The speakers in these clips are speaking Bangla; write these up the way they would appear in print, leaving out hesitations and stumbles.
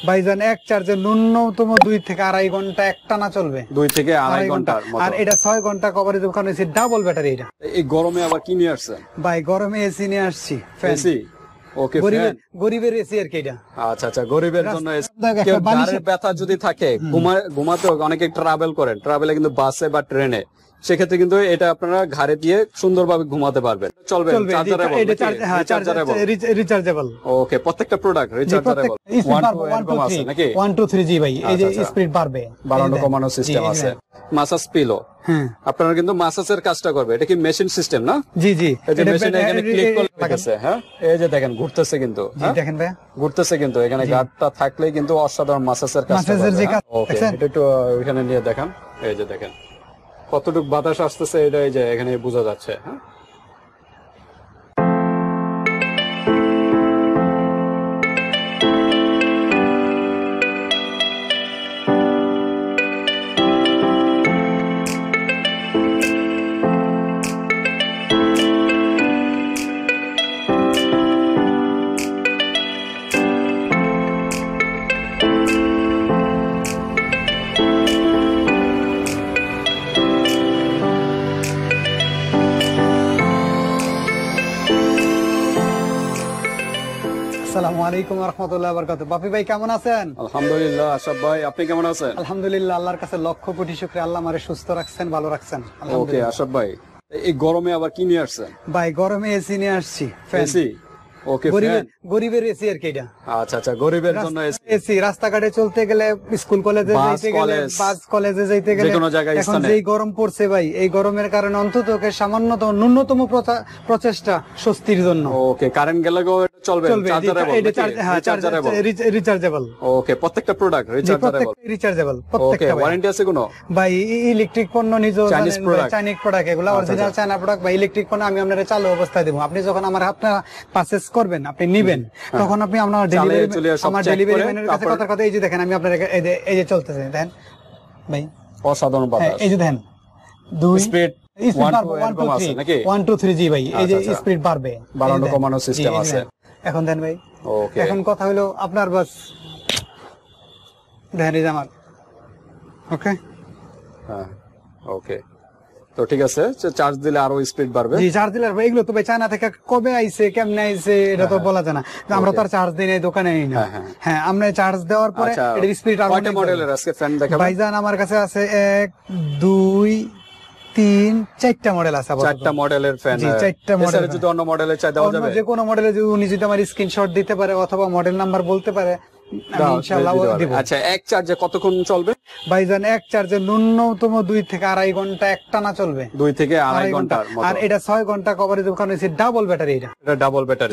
ভাইজান এক চার্জে ন্যূনতম 2 থেকে 2.5 ঘন্টা একটানা চলবে। 2 থেকে 2.5 ঘন্টার মতো। আর এটা 6 ঘন্টা কভারেজ, ওখানে হচ্ছে ডাবল ব্যাটারি। এটা এই গরমে আবার কি নিয়ে আসছেন ভাই? গরমে এসি নিয়ে আসছি। এসি? ওকে, গরিবের এসি আর কি এটা। আচ্ছা আচ্ছা, গরিবের জন্য এসি। কেউ গাড়ির ব্যথা যদি থাকে, ঘুমাতে অনেকে ট্রাভেল করেন, ট্রাভেলে কিন্তু বাসে বা ট্রেনে, সেক্ষেত্রে কিন্তু এটা আপনারা ঘাড়ে দিয়ে সুন্দরভাবে ঘুমাতে পারবেন। চলবে রিচার্জেবল। ওকে, প্রত্যেকটা প্রোডাক্ট রিচার্জেবল। 1 2 3 জি ভাই। এই যে স্পিড বাড়বে, বাড়ানো কমানো সিস্টেম আছে। মাসাজ পিলো, হ্যাঁ, আপনারা কিন্তু মাসাজের কাজটা করবে। এটা কি মেশিন সিস্টেম না? জি জি, এই যে মেশিনে এখানে ক্লিক করলে আছে, হ্যাঁ, এই যে দেখেন ঘুরতেছে কিন্তু, দেখেন ভাই ঘুরতেছে কিন্তু। এখানে গার্ডটা থাকলে কিন্তু অসাধারণ মাসাজের কাজটা করবে। ওকে, এটা একটু এখানে নিয়ে দেখেন, এই যে দেখেন কতটুকু বাতাস আসতেছে, এটা এই যে এখানে বোঝা যাচ্ছে। হ্যাঁ, আসসালামু আলাইকুম ওয়া রাহমাতুল্লাহি ওয়া বারাকাতুহু। বাপি ভাই কেমন আছেন? আলহামদুলিল্লাহ। আশরাফ ভাই আপনি কেমন আছেন? আলহামদুলিল্লাহ, আল্লাহর কাছে লক্ষ কোটি শুকরিয়া, আল্লাহ আমারে সুস্থ রাখছেন, ভালো রাখছেন। ওকে আশরাফ ভাই, এই গরমে আবার কি নিয়ে আসছেন ভাই? গরমে এসি নিয়ে আসছি। এসি? ওকে, গরিবের এসি আর কি এটা। আচ্ছা আচ্ছা, গরিবের জন্য এসি। রাস্তাঘাটে চলতে গেলে, স্কুল কলেজে যাইতে গেলে, বাস কলেজে যাইতে গেলে, যেকোনো জায়গায় এখন যেই গরম পড়ছে ভাই, এই গরমের কারণে অন্তত সামান্যতম ন্যূনতম প্রচেষ্টা স্বস্তির জন্য। ওকে, কারেন্ট গেলে চলবে, রিচার্জেবল। ওকে, প্রত্যেকটা প্রোডাক্ট রিচার্জেবল। ওকে, ওয়ারেন্টি আছে কোনো? ভাই ইলেকট্রিক পণ্য চাইনিজ প্রোডাক্ট, এগুলো অরিজিনাল চায়না প্রোডাক্ট। বা ইলেকট্রিক পণ্য আমি আপনাদের চালু অবস্থায় দেবো। আপনি যখন আপনারা পারচেজ করবেন, আপনি নিবেন, তখন আপনি আমার ডেলিভারি ম্যানের কাছে কথা, এই যে দেখেন আমি আপনার এই যে চলতেছে, দেখেন ভাই অসাধারণ বাতাস। এই যে দেখেন 2 স্পিড 1 2 3 জি ভাই। এই যে স্পিড বাড়বে, বাড়ানো কমানো সিস্টেম আছে। এখন দেন ভাই। ওকে, এখন কথা হলো আপনার বাস দেখেন এই যে আমার। ওকে, হ্যাঁ, ওকে, তো ঠিক আছে, চার্জ দিলে আরো স্পিড বাড়বে। জি, চার্জ দিলে এগুলো তো ভাই চায়না থেকে কবে আইছে, কেমনে আইছে, এটা তো বলা যায় না। আমরা তো আর চার্জ দিই না দোকানে না। হ্যাঁ, আমরা চার্জ দেওয়ার পরে এর স্পিড আরো। কয়টা মডেলের আজকে ফ্যান দেখাবো ভাইজান? আমার কাছে আছে 1 2 3 4টা মডেল আছে। 4টা মডেলের ফ্যান। জি, 4টা মডেল। যদি অন্য মডেলের চাই দেওয়া যাবে? যে কোনো মডেলে উনি যদি আমার স্ক্রিনশট দিতে পারে অথবা মডেল নাম্বার বলতে পারে, আমি ইনশাআল্লাহ দেব। আচ্ছা, এক চার্জে কতক্ষণ চলবে ভাইজান? এক চার্জে ন্যূনতম 2 থেকে 2.5 ঘন্টা একটানা চলবে। 2 থেকে 2.5 ঘন্টার মতো। আর এটা 6 ঘন্টা কভারেজ, ওখানে হচ্ছে ডাবল ব্যাটারি। এটা ডাবল ব্যাটারি।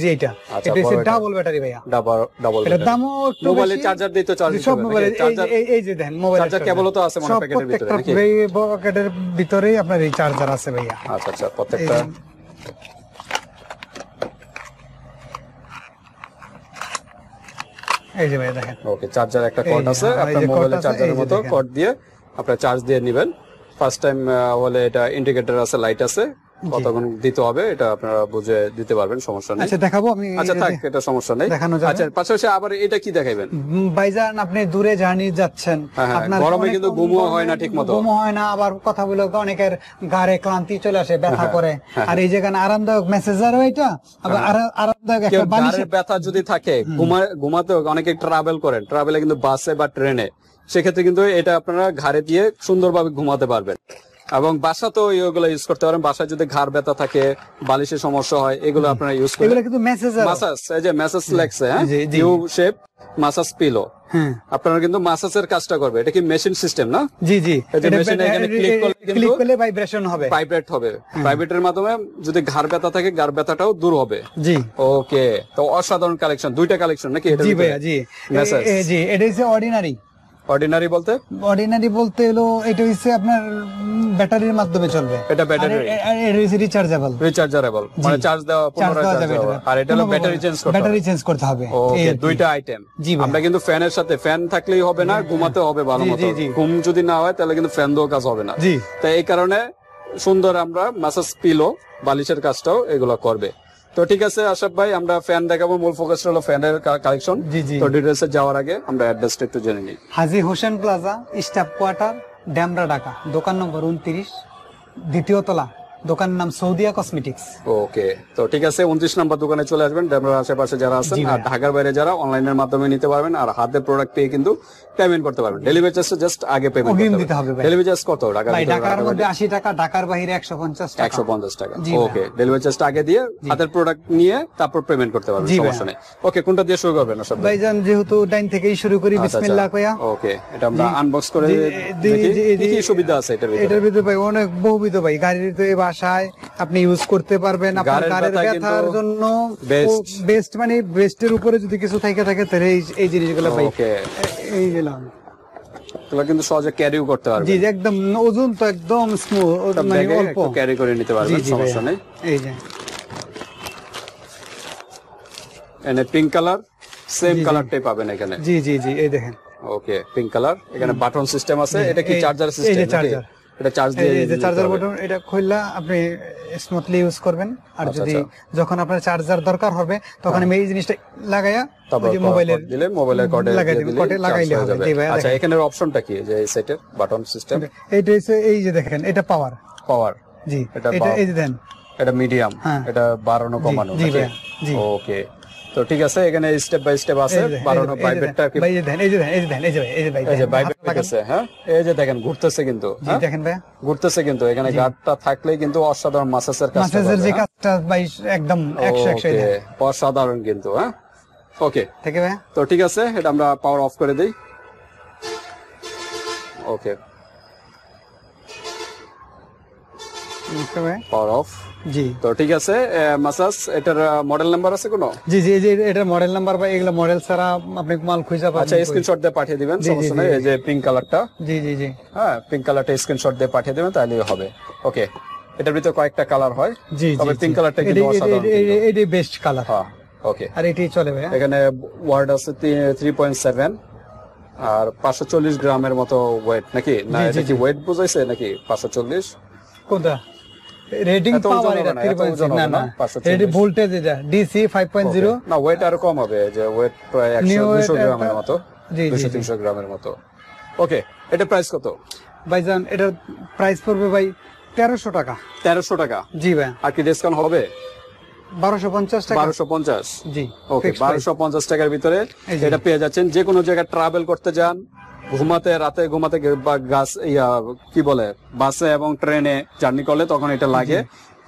জি, এটা হচ্ছে ডাবল ব্যাটারি ভাইয়া। ডাবল এটার দামও একটু বেশি। মোবাইলে চার্জার দিতে চার্জ সব মোবাইলে এই যে দেখেন, মোবাইল চার্জার কেবলও তো আছে মনে প্যাকেটের ভিতরে নাকি? এই পকেটের ভিতরেই আপনার এই চার্জার আছে ভাইয়া। আচ্ছা আচ্ছা, প্রত্যেকটা এই যে ভাই দেখেন। ওকে, চার্জার একটা কর্ড আছে, আপনার মোবাইলের চার্জারের মতো কর্ড দিয়ে আপনার চার্জ দিয়ে নেবেন। ফার্স্ট টাইম হলে এটা ইন্ডিকেটর আছে, লাইট আছে, কতক্ষণ দিতে হবে এটা আপনারা বুঝে দিতে পারবেন, সমস্যা নেই। আচ্ছা, দেখাবো আমি। আচ্ছা থাক, এটা সমস্যা নেই। আচ্ছা, পাশাপাশি আবার এটা কি দেখাবেন? ভাইজান আপনি দূরে জার্নি যাচ্ছেন, আপনার গরমে কিন্তু ঘুমও হয় না ঠিকমতো। ঘুম হয় না, আবার কথা বলে অনেকের গাড়ে ক্লান্তি চলে আসে, ব্যথা করে। আর এই যেখানে আরামদায়ক মেসেজারও এটা, আবার আরামদায়ক একটা গাড়ির ব্যথা যদি থাকে, ঘুমাতে অনেকে ট্রাভেল করেন, ট্রাভেলে কিন্তু বাসে বা ট্রেনে, সেক্ষেত্রে কিন্তু এটা আপনারা ঘাড়ে দিয়ে সুন্দরভাবে ঘুমাতে পারবেন। এবং বাসাতেও এগুলো ইউজ করতে পারেন। বাসায় যদি ঘাড় ব্যথা থাকে, বালিশের সমস্যা হয়, এগুলো আপনারা ইউজ করেন। এগুলো কিন্তু মাসাজ, এই যে মাসাজ লেগছে, হ্যাঁ, ইউ শেপ মাসাজ পিলো, আপনারা কিন্তু মাসাজের কাজটা করবে। এটা কি মেশিন সিস্টেম না? জি জি, এটা মেশিনে এখানে ক্লিক করলে ভাইব্রেশন হবে, ভাইব্রেট হবে। ভাইব্রেটের মাধ্যমে যদি ঘাড় ব্যথা থাকে, ঘাড় ব্যথাটাও দূর হবে। জি, ওকে, তো অসাধারণ কালেকশন, 2টা কালেকশন নাকি এটা? জি ভাইয়া, জি জি। এটা হচ্ছে অর্ডিনারি। অর্ডিনারি বলতে হলো এটা হচ্ছে আপনার ব্যাটারির মাধ্যমে চলবে। এটা ব্যাটারি, আর এটা হচ্ছে রিচার্জেবল, মানে চার্জ দেওয়া, পুনরায় চার্জ দেওয়া। আর এটা হলো ব্যাটারি চেঞ্জ করতে হবে। ওকে, 2টা আইটেম। আমরা কিন্তু ফ্যানের সাথে, ফ্যান থাকলেই হবে না, ঘুমাতে হবে ভালো মতো। ঘুম যদি না হয় তাহলে কিন্তু ফ্যান দিয়েও কাজ হবে না। তাই এই কারণে সুন্দর আমরা মাসাজ পিলো, বালিশের কাজটাও এগুলো করবে। তো ঠিক আছে আশরাফ ভাই, আমরা ফ্যান দেখাবো, মূল ফোকাস হলো ফ্যানের কালেকশন। জি জি। তো ডিটেইলসে যাওয়ার আগে আমরা অ্যাড্রেসটা একটু জেনে নিই। Haji Hossain plaza, staff quarter, Demra, Dhaka. দোকান নম্বর 29, দ্বিতীয় তলা। দোকানের নাম সৌদিয়া কসমেটিক্স। ওকে, তো ঠিক আছে 29 নম্বর দোকানে চলে আসবেন। ড্যামরার আশেপাশে যারা আছেন আর ঢাকার বাইরে যারা অনলাইনের মাধ্যমে নিতে পারবেন, আর হাতে প্রোডাক্ট পেয়ে কিন্তু পেমেন্ট করতে পারবেন। ডেলিভারি চার্জটা জাস্ট আগে পেমেন্ট দিতে হবে ভাই। ডেলিভারি চার্জ কত? ঢাকার মধ্যে 80 টাকা, ঢাকার বাইরে 150 টাকা। 150 টাকা। ওকে, ডেলিভারি চার্জটা আগে দিয়ে হাতের প্রোডাক্ট নিয়ে তারপর পেমেন্ট করতে পারবেন, সমস্যা নেই। ওকে, কোনটা দিয়ে শুরু করবেন আশরাফ ভাই? ভাইজান যেহেতু ডাইন থেকেই শুরু করি, বিসমিল্লাহ কইয়া। ওকে, এটা আমরা আনবক্স করে দেখি কি কি সুবিধা আছে এটার ভিতরে। এটার ভিতরে ভাই অনেক বহুবিধ ভাই, গাড়িতে বাসায় আপনি ইউজ করতে পারবেন। আপনার গাড়ির ব্যথার জন্য বেস্ট, মানে বেস্টের উপরে যদি কিছু থাকে তাহলে এই জিনিসগুলো ভাই। এই গেলাম, তোমরা কিন্তু সহজে ক্যারিও করতে পারবে। জি, একদম ওজন তো একদম স্মুথ, মানে অল্প ক্যারি করে নিতে পারবেন, সমস্যা নেই। এই যে এনে পিঙ্ক কালার, সেম কালারটাই পাবেন এখানে। জি জি জি, এই দেখেন। ওকে, পিঙ্ক কালার। এখানে বাটন সিস্টেম আছে। এটা কি চার্জার সিস্টেম? এই যে চার্জার, এটা চার্জ দিয়ে এই যে চার্জার বাটন, এটা খুললা আপনি স্মুথলি ইউজ করবেন। আর যদি যখন আপনার চার্জার দরকার হবে তখন আমি এই জিনিসটা লাগায়া তারপর মোবাইলের দিলে মোবাইলের কর্ডে লাগাইলে হবে। জি ভাই। আচ্ছা, এখানের অপশনটা কি যে এই সেটের বাটন সিস্টেম? এইটা হচ্ছে, এই যে দেখেন, এটা পাওয়ার। জি, এটা এই যে দেন, এটা মিডিয়াম, এটা বাড়ানো কমানো। জি ভাই। জি, ওকে, তো ঠিক আছে। এখানে স্টেপ বাই স্টেপ আছে বাড়ানো। ভাইব্রেটটা কি? ভাই এই যে দেন, এই যে দেন, এই যে দেন, এই যে ভাই, এই যে ভাইব্রেট আছে। হ্যাঁ, এই যে দেখেন ঘুরতেছে কিন্তু। জি দেখেন ভাই, ঘুরতেছে কিন্তু। এখানে গার্ডটা থাকলেই কিন্তু অসাধারণ মাসাজের কাজ হবে। মাসাজের যে কাজটা ভাই একদম 100 অসাধারণ কিন্তু। হ্যাঁ, ওকে ঠিক ভাই। তো ঠিক আছে, এটা আমরা পাওয়ার অফ করে দেই। ওকে, পাওয়ার অফ। জি, তো ঠিক আছে। মাসাজ এটার মডেল নাম্বার আছে কোনো? জি জি, এই যে এটা মডেল নাম্বার বা এগুলা মডেল ছাড়া আপনি মাল খুঁজে পাবেন। আচ্ছা, স্ক্রিনশট দিয়ে পাঠিয়ে দিবেন, সমস্যা নাই। এই যে পিঙ্ক কালারটা। জি জি জি, হ্যাঁ, পিঙ্ক কালারটা স্ক্রিনশট দিয়ে পাঠিয়ে দিবেন, তাহলেই হবে। ওকে, এটার ভিতরে কয়েকটা কালার হয়, তবে পিঙ্ক কালারটা কিন্তু অসাধারণ। এটাই বেস্ট কালার। হ্যাঁ, ওকে। আর এটাই চলে ভাই। এখানে ওয়ার্ড আছে 3.7 আর 540 গ্রামের মতো ওয়েট নাকি? না, এটা কি ওয়েট বুঝাইছে নাকি 540? কোনটা রেটিং পাওয়ার? এটা 3.6 না না, এটা ভোল্টেজ, এটা ডিসি 5.0 না, ওয়েট আরো কম হবে, যে ওয়েট প্রায় 100-200 গ্রামের মতো, 200-300 গ্রামের মতো। ওকে, এটা প্রাইস কত ভাইজান? এটার প্রাইস পড়বে ভাই 1300 টাকা। 1300 টাকা? জি ভাই। আর কি ডিসকাউন্ট হবে? 1250 টাকা। 1250? জি, ওকে, 1250 টাকার ভিতরে এটা পেয়ে যাচ্ছেন। যে কোনো জায়গায় ট্রাভেল করতে যান, রাতে ঘুমাতে বা কি বলে বাসে এবং ট্রেনে জার্নি করলে তখন এটা লাগে।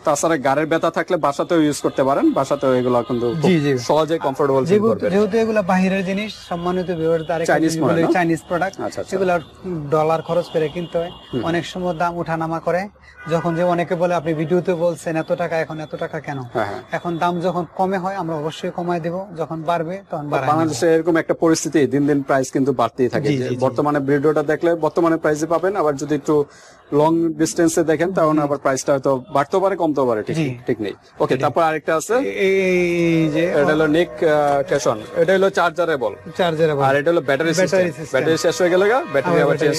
তাছাড়া গাড়ির ব্যথা থাকলে বাসাতেও ইউজ করতে পারেন, বাসাতেও এগুলো কিন্তু সহজে কমফোর্টেবল ফিল করবেন। যেহেতু এগুলো বাহিরের জিনিস, সম্মানিত ভিউয়ারদের আরেকটা চাইনিজ প্রোডাক্ট, এগুলো ডলার খরচ করে কিনতে হয়। অনেক সময় দাম ওঠানামা করে। যখন যে অনেকে বলে আপনি ভিডিওতে বলছেন এত টাকা, এখন এত টাকা কেন? এখন দাম যখন কমে হয় আমরা অবশ্যই কমায় দেব, যখন বাড়বে তখন বাড়াবো। বাংলাদেশে এরকম একটা পরিস্থিতি, দিন দিন প্রাইস কিন্তু বাড়তেই থাকে। বর্তমানে ভিডিওটা দেখলে বর্তমানে প্রাইসে পাবেন, আবার যদি একটু লং ডিস্টেন্সে দেখেন তখন আবার প্রাইসটা হয়তো বাড়তেও পারে কমতেও পারে, ঠিক নেই। ওকে, তারপর আরেকটা আছে, এই যে এটা হলো নিক ক্যাশন। এটা হলো চার্জারেবল, আর এটা হলো ব্যাটারি সিস্টেম। ব্যাটারি শেষ হয়ে গেলে ব্যাটারি আবার চেঞ্জ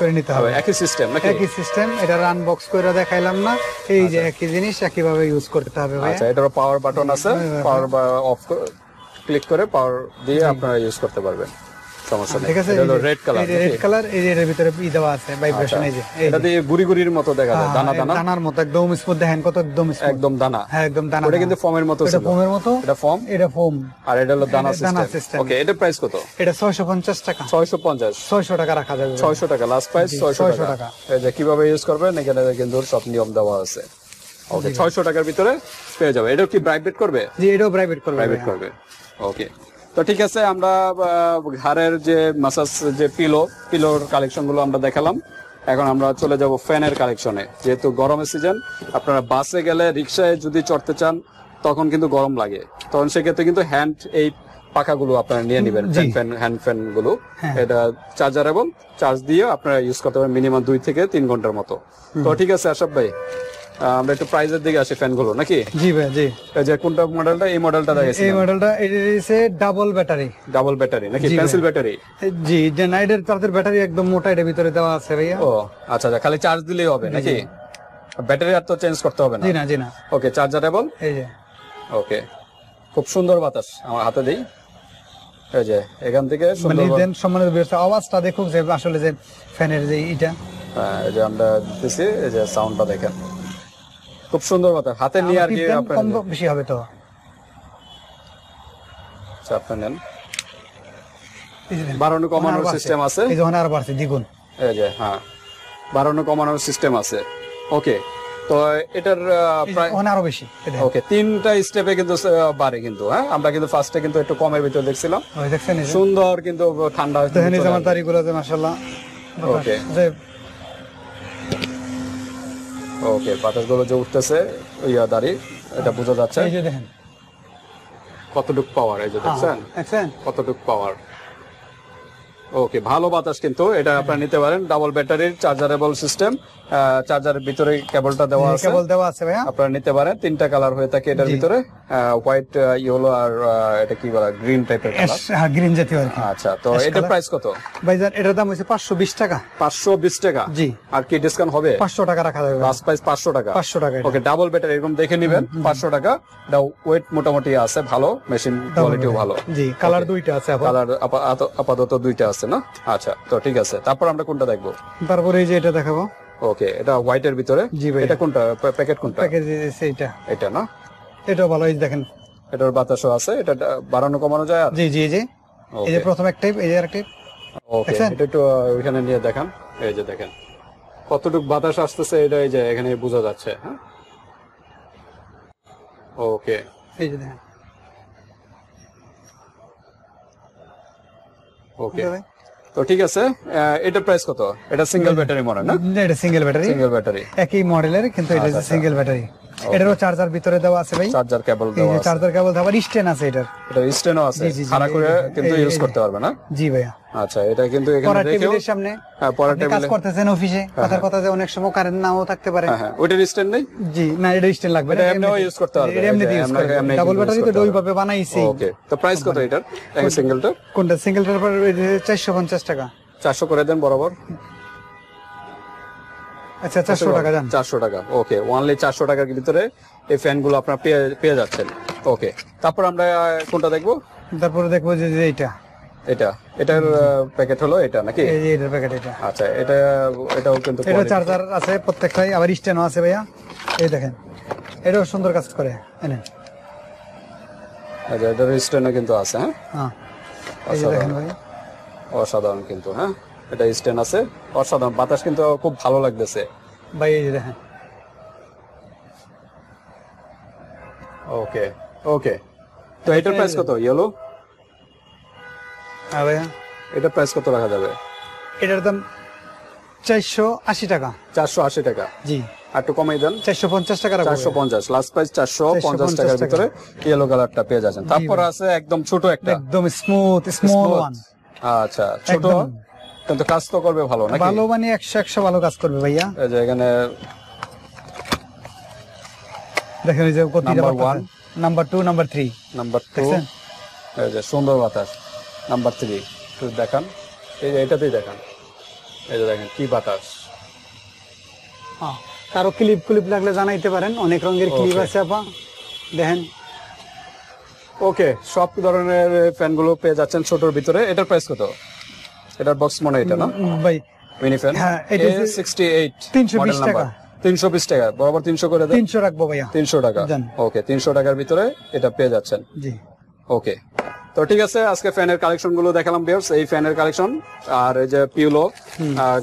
করে নিতে হবে। একই সিস্টেম নাকি? একই সিস্টেম। এটা আনবক্স করে দেখাইলাম না, এই যে একই জিনিস একই ভাবে ইউজ করতে হবে ভাই। আচ্ছা, এটার পাওয়ার বাটন আছে, পাওয়ার অফ ক্লিক করে পাওয়ার দিয়ে আপনারা ইউজ করতে পারবেন, সমস্যা নেই। এটা হলো রেড কালার। রেড কালার, এই যে এর ভিতরে দেওয়া আছে ভাইব্রেশন। এই যে এটা দিয়ে গুড়ির মতো দেখা যায়, দানার মতো একদম স্মুথ। দেখেন কত একদম দানা। হ্যাঁ, একদম দানা। ওটা কিন্তু ফোমের মতো ছিল। এটা ফোমের মতো। এটা ফোম। আর এটা হলো দানা সিস্টেম। ওকে, এটার প্রাইস কত? এটা 650 টাকা। 650 টাকা রাখা যাবে। 600 টাকা লাস্ট প্রাইস, 600 টাকা। এই যে কিভাবে ইউজ করবেন এখানে কিন্তু সব নিয়ম দেওয়া আছে। ওকে, 600 টাকার ভিতরে পেয়ে যাবে। এটা কি ভাইব্রেট করবে? জি, এটাও ভাইব্রেট করবে। ওকে, তো ঠিক আছে। আমরা ঘাড়ের যে মাসাজ যে পিলোর কালেকশন গুলো আমরা দেখালাম। এখন আমরা চলে যাব ফ্যানের কালেকশনে। যেহেতু গরমের সিজন, আপনারা বাসে গেলে, রিক্সায় যদি চড়তে চান তখন কিন্তু গরম লাগে, তখন সেক্ষেত্রে কিন্তু এই পাখাগুলো আপনারা নিয়ে নেবেন, হ্যান্ড ফ্যান গুলো। এটা চার্জারেবল, চার্জ দিয়ে আপনারা ইউজ করতে পারেন মিনিমাম 2 থেকে 3 ঘন্টার মতো। তো ঠিক আছে আশরাফ ভাই, আমরা একটু প্রাইজের দিকে আসি ফ্যান গুলো নাকি? জি ভাই, জি। এই যে কোনটা মডেলটা? এই মডেলটা দেখাইছি। এই মডেলটা এটা হচ্ছে ডাবল ব্যাটারি নাকি পেন্সিল ব্যাটারি? জি, যে নাইডের তাদের ব্যাটারি একদম মোটা, এর ভিতরে দেওয়া আছে ভাইয়া। ও আচ্ছা, খালি চার্জ দিলেই হবে নাকি? ব্যাটারি আর তো চেঞ্জ করতে হবে না? জি না। ওকে, চার্জারেবল। এই যে ওকে, খুব সুন্দর বাতাস আমার হাতে দেই, এই যে এখান থেকে মানে সুন্দর দেন সম্মানিত ভিউয়ার্স, আওয়াজটা দেখুন যে আসলে যে ফ্যানের যে এটা এই যে আমরা দিতেছি, এই যে সাউন্ডটা দেখেন, খুব সুন্দর বাতাস হাতে নিয়ে আর কি কম বেশি হবে তো। আচ্ছা, আপনি নেন, বাড়ানো কমানোর সিস্টেম আছে, এই যখন আর বাড়ছে দ্বিগুণ, এই যে হ্যাঁ বাড়ানো কমানোর সিস্টেম আছে। ওকে, তো এটার প্রায় ওখানে আরো বেশি। ওকে, 3টা স্টেপে কিন্তু বাড়ে কিন্তু, হ্যাঁ আমরা কিন্তু ফার্স্টে কিন্তু একটু কমের ভিতর দেখছিলাম, ওই দেখছেন এই যে সুন্দর কিন্তু ঠান্ডা দেখেন এই যে আমার দাড়িগুলো যে মাশাআল্লাহ। ওকে যে ওকে, বাতাসগুলো যে উঠতেছে ইয়া দাঁড়ি, এটা বোঝা যাচ্ছে এই যে দেখেন কতটুক পাওয়ার, এই যে দেখছেন দেখছেন কতটুক পাওয়ার। ওকে, ভালো বাতাস কিন্তু এটা আপনারা নিতে পারেন, ডাবল ব্যাটারির চার্জারেবল সিস্টেম, চার্জারের ভিতরে কেবলটা দেওয়া আছে, কেবল দেওয়া আছে ভাইয়া, আপনারা নিতে পারেন। 3টা কালার হয়ে থাকে এটার ভিতরে, হোয়াইট, ইয়েলো আর এটা কি বলা, গ্রিন টাইপের কালার। হ্যাঁ গ্রিন জাতীয় আর কি। আচ্ছা, তো এটার প্রাইস কত? ভাইজান এটার দাম হচ্ছে 520 টাকা। 520 টাকা? জি। আর কি ডিসকাউন্ট হবে? 500 টাকা রাখা যাবে। লাস্ট প্রাইস 500 টাকা। 500 টাকা। ওকে, ডাবল ব্যাটারি এরকম দেখে নেবেন, 500 টাকা। দাও, ওয়েট মোটামুটি আছে ভালো, মেশিন কোয়ালিটিও ভালো। জি, কালার দুইটা আছে। কালার আপাতত 2টা আছে না? আচ্ছা, তো ঠিক আছে, তারপর আমরা কোনটা দেখবো? তারপরে এই যে এটা দেখাবো। ওকে, এটা হোয়াইটের ভিতরে। জি ভাই। এটা কোনটা, প্যাকেট কোনটা? প্যাকেজ এইটা। এটা না? এটাও ভালো, এই দেখেন এটার বাতাসও আছে, এটা বাড়ানো কমানো যায় আর? জি জি জি, এই যে প্রথম একটা, এই যে আরেকটা। ওকে, এটা একটু ওইখানে নিয়ে দেখান, এই যে দেখেন কতটুকু বাতাস আসতেছে, এটা এই যে এখানে বোঝা যাচ্ছে। হ্যাঁ, ওকে, এই যে দেখেন। ওকে, তো ঠিক আছে, এটার প্রাইস কত? এটা সিঙ্গেল ব্যাটারি মডেল না? এটা সিঙ্গেল ব্যাটারি, সিঙ্গেল ব্যাটারি একই মডেলের, কিন্তু এটা সিঙ্গেল ব্যাটারি। এটারও চার্জার ভিতরে দেওয়া আছে ভাই, চার্জার কেবল এই দেওয়া যে আছে, চার্জার কেবল দেওয়া, স্ট্যান্ড আছে এটার, এটা স্ট্যান্ডও আছে, জি, জি, খাড়া করে এই কিন্তু যে, ইউজ করতে পারবে না? জি ভাইয়া। আচ্ছা, এটা কিন্তু এখানে পড়ার দেখেও, টেবিলের সামনে, হ্যাঁ পড়ার আপনি কাজ টেবিলে, করতেছেন অফিসে, কথার কথা যে অনেক সময় কারেন্ট নাও থাকতে পারে। হ্যাঁ হ্যাঁ, ওইটার স্ট্যান্ড নেই? জি না, এটা স্ট্যান্ড লাগবে না, এটা এমনিও ইউজ করতে পারবে, এটা এমনিতে ইউজ করবে, ডাবল ব্যাটারি তো ওইভাবে বানাইছি। ওকে, তো প্রাইস কত এটার, সিঙ্গেলটা? কোনটা? সিঙ্গেলটার পর 450 টাকা। 400 করে দেন বরাবর। আচ্ছা, 400 টাকা জান। 400 টাকা, ওকে, ওনলি 400 টাকার ভিতরে এই ফ্যান গুলো আপনারা পেয়ে যাচ্ছেন। ওকে, তারপর আমরা কোনটা দেখবো? তারপরে দেখবো যে এইটা, এটার প্যাকেট হলো এটা নাকি? এই যে এটার প্যাকেট এটা। আচ্ছা, এটাও কিন্তু এটা চার্জার আছে প্রত্যেকটাই, আবার স্ট্যান্ডও আছে ভাইয়া, এই দেখেন এটাও সুন্দর কাজ করে। এনেন, আচ্ছা, এটার স্ট্যান্ডও কিন্তু আছে। হ্যাঁ হ্যাঁ, এই যে দেখেন ভাই, অসাধারণ কিন্তু। হ্যাঁ, এটা স্ট্যান্ড আছে, অসাধারণ, বাতাস কিন্তু খুব ভালো লাগতেছে ভাই, এই যে দেখেন। ওকে ওকে, তো এটার প্রাইস কত? ইয়েলো, হ্যাঁ ভাইয়া, এটার প্রাইস কত রাখা যাবে? এটার দাম 480 টাকা। 480 টাকা? জি, আর একটু কমাই দেন। 450 টাকা রাখবো। 450, লাস্ট প্রাইস 450 টাকার ভিতরে ইয়েলো কালারটা পেয়ে যাচ্ছেন। তারপর আছে একদম ছোট একটা, একদম স্মুথ স্মল ওয়ান। আচ্ছা, ছোট কিন্তু কাজ তো করবে ভালো নাকি? ভালো মানে 100 ভালো কাজ করবে ভাইয়া। এই যে এখানে দেখেন, এই যে প্রতিটা নাম্বার 1, নাম্বার 2, নাম্বার 3, নাম্বার 2, দেখছেন? এই যে সুন্দর বাতাস। নাম্বার 3 একটু দেখান, এই যে এটাতেই দেখান, এই যে দেখেন কি বাতাস। হ্যাঁ, কারো ক্লিপ লাগলে জানাইতে পারেন, অনেক রঙের ক্লিপ আছে আপা, দেখেন। ওকে, সব ধরনের ফ্যান গুলো পেয়ে যাচ্ছেন ছোটর ভিতরে। এটার প্রাইস কত? এটার বক্স মনে এটা না ভাই? মিনি ফ্যান, হ্যাঁ, এটা 68 320 টাকা। 320 টাকা, বরাবর 300 করে দেন। 300 রাখবো ভাইয়া। 300 টাকা, জান। ওকে, 300 টাকার ভিতরে এটা পেয়ে যাচ্ছেন। জি, ওকে, তো ঠিক আছে, আজকে ফ্যানের কালেকশন গুলো দেখালাম ভিউয়ার্স, এই ফ্যানের কালেকশন। আর এই যে পিউলো,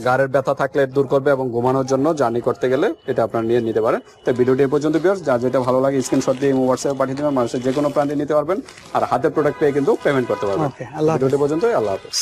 গাড়ের ব্যথা থাকলে দূর করবে এবং ঘুমানোর জন্য, জার্নি করতে গেলে এটা আপনারা নিয়ে নিতে পারেন। তো ভিডিওটি এই পর্যন্ত ভিউয়ার্স, যার যেটা ভালো লাগে স্ক্রিনশট দিয়ে হোয়াটসঅ্যাপে পাঠিয়ে দেবেন, মানুষের যে কোনো প্রান্তে নিতে পারবেন, আর হাতের প্রোডাক্ট পেয়ে কিন্তু পেমেন্ট করতে পারবেন। ওকে, আল্লাহ হাফেজ। ভিডিওটি পর্যন্ত, আল্লাহ হাফেজ।